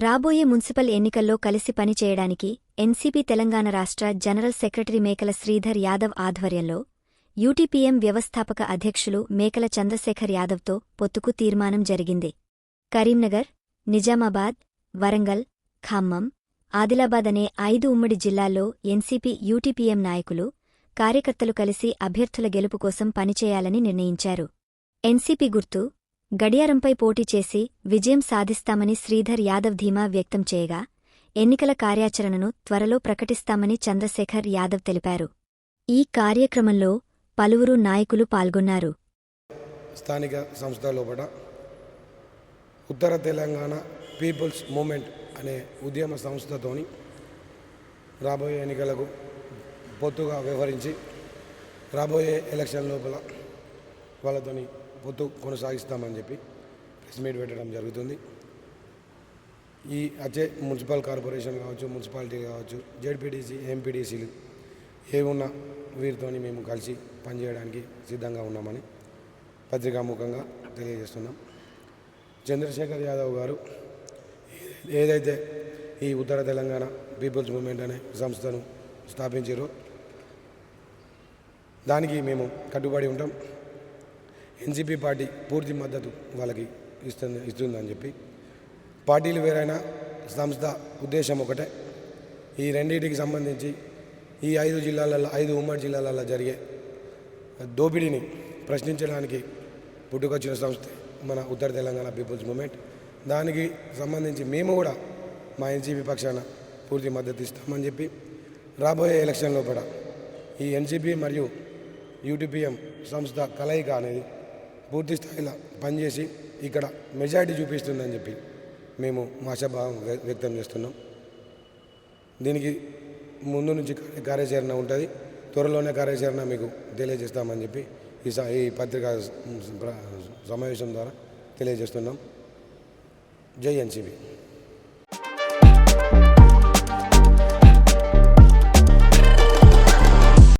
రాబోయే మున్సిపల్ ఎన్నికల్లో కలిసి పనిచేయడానికి ఎన్సీపీ తెలంగాణ రాష్ట్ర జనరల్ సెక్రటరీ మేకల శ్రీధర్ యాదవ్ ఆధ్వర్యంలో యూటీపీఎం వ్యవస్థాపక అధ్యక్షులు మేకల చంద్రశేఖర్ యాదవ్తో పొత్తుకు తీర్మానం జరిగింది. కరీంనగర్, నిజామాబాద్, వరంగల్, ఖమ్మం, ఆదిలాబాద్ అనే 5 ఉమ్మడి జిల్లాల్లో ఎన్సీపీ యూటీపీఎం నాయకులు, కార్యకర్తలు కలిసి అభ్యర్థుల గెలుపు కోసం పనిచేయాలని నిర్ణయించారు. ఎన్సీపీ గుర్తు గడియారంపై పోటీ చేసి విజయం సాధిస్తామని శ్రీధర్ యాదవ్ ధీమా వ్యక్తం చేయగా, ఎన్నికల కార్యాచరణను త్వరలో ప్రకటిస్తామని చంద్రశేఖర్ యాదవ్ తెలిపారు. ఈ కార్యక్రమంలో పలువురు నాయకులు పాల్గొన్నారు. స్థానిక సంస్థ లోపల ఉత్తర తెలంగాణ పీపుల్స్ మూవ్మెంట్ అనే ఉద్యమ సంస్థతోని రాబోయే ఎన్నికలకు పొత్తుగా వ్యవహరించి రాబోయే ఎలక్షన్ లోపల వాళ్ళతోని పొత్తు కొనసాగిస్తామని చెప్పి ప్రెస్ మీట్ పెట్టడం జరుగుతుంది. ఈ వచ్చే మున్సిపల్ కార్పొరేషన్ కావచ్చు, మున్సిపాలిటీ కావచ్చు, జెడ్పీటీసీ, ఎంపీటీసీలు ఏమున్నా వీరితోని మేము కలిసి పనిచేయడానికి సిద్ధంగా ఉన్నామని పత్రికాముఖంగా తెలియజేస్తున్నాం. చంద్రశేఖర్ యాదవ్ గారు ఏదైతే ఈ ఉత్తర తెలంగాణ పీపుల్స్ మూవ్మెంట్ అనే సంస్థను స్థాపించారో దానికి మేము కట్టుబడి ఉంటాం. ఎన్సీపీ పార్టీ పూర్తి మద్దతు వాళ్ళకి ఇస్తుందని చెప్పి, పార్టీలు వేరైనా సంస్థ ఉద్దేశం ఒకటే. ఈ రెండింటికి సంబంధించి ఈ 5 జిల్లాలలో, 5 ఉమ్మడి జిల్లాలలో జరిగే దోపిడీని ప్రశ్నించడానికి పుట్టుకొచ్చిన సంస్థ మన ఉత్తర తెలంగాణ పీపుల్స్ మూవ్మెంట్. దానికి సంబంధించి మేము కూడా మా ఎన్సీపీ పక్షాన పూర్తి మద్దతు ఇస్తామని చెప్పి, రాబోయే ఎలక్షన్ లోపల ఈ ఎన్సీపీ మరియు యూటీపీఎం సంస్థ కలయిక అనేది పూర్తి స్థాయిలో పనిచేసి ఇక్కడ మెజారిటీ చూపిస్తుందని చెప్పి మేము ఆశాభావం వ్యక్తం చేస్తున్నాం. దీనికి ముందు నుంచి కార్యాచరణ ఉంటుంది. త్వరలోనే కార్యాచరణ మీకు తెలియజేస్తామని చెప్పి ఈ పత్రికా సమావేశం ద్వారా తెలియజేస్తున్నాం. జై ఎన్సీపీ.